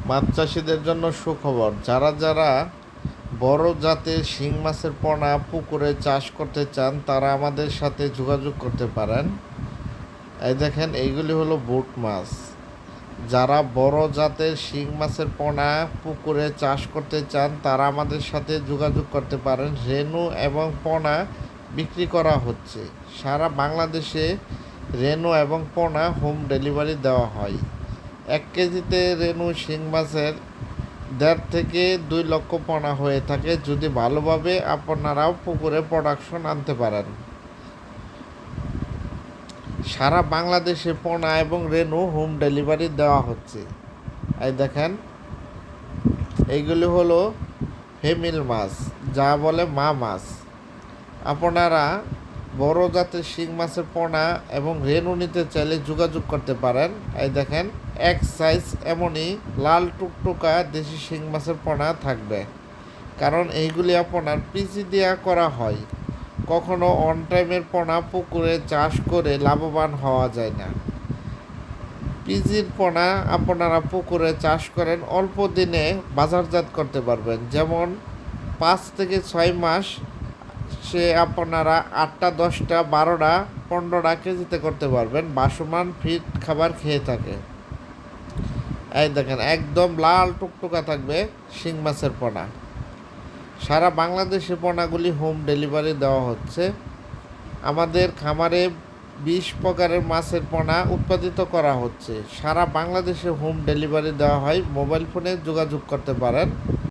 মাছ চাষিদের জন্য সুখবর। যারা যারা বড় জাতের শিং মাছের পোনা পুকুরে চাষ করতে চান তারা আমাদের সাথে যোগাযোগ করতে পারেন। এই দেখেন, এইগুলি হলো বুট মাছ। যারা বড় জাতের শিং মাছের পোনা পুকুরে চাষ করতে চান তারা আমাদের সাথে যোগাযোগ করতে পারেন। রেনু এবং পোনা বিক্রি করা হচ্ছে। সারা বাংলাদেশে রেনু এবং পোনা হোম ডেলিভারি দেওয়া হয়। 1 কেজিতে রেনু শিং মাছের 1.5 থেকে 2 লক্ষ পোনা হয়ে থাকে, যদি ভালোভাবে আপনারাও পুকুরে প্রোডাকশন আনতে পারেন। সারা বাংলাদেশে পোনা এবং রেনু হোম ডেলিভারি দেওয়া হচ্ছে। এই দেখেন, এইগুলি হলো ফেমিল মাছ, যা বলে মা মাছ। আপনারা বড় জাতের শিং মাছের পোনা এবং রেনু নিতে চাইলে যোগাযোগ করতে পারেন। এই দেখেন, এক সাইজ এমনই লাল টুকটুকা দেশি শিং মাছের পোনা থাকবে, কারণ এইগুলি আপনার পিজি দেওয়া করা হয়। কখনো অন টাইমের পোনা পুকুরে চাষ করে লাভবান হওয়া যায় না। পিজির পোনা আপনারা পুকুরে চাষ করেন, অল্প দিনে বাজারজাত করতে পারবেন। যেমন 5 থেকে 6 মাস সে আপনারা 8টা 10টা 12টা 15টা কেজিতে করতে পারবেন, বাসমান ফিট খাবার খেয়ে থাকে। এই দেখেন, একদম লাল টুকটুকা থাকবে শিং মাছের পোনা। সারা বাংলাদেশে পোনাগুলি হোম ডেলিভারি দেওয়া হচ্ছে। আমাদের খামারে 20 প্রকারের মাছের পোনা উৎপাদিত করা হচ্ছে। সারা বাংলাদেশে হোম ডেলিভারি দেওয়া হয়। মোবাইল ফোনে যোগাযোগ করতে পারেন।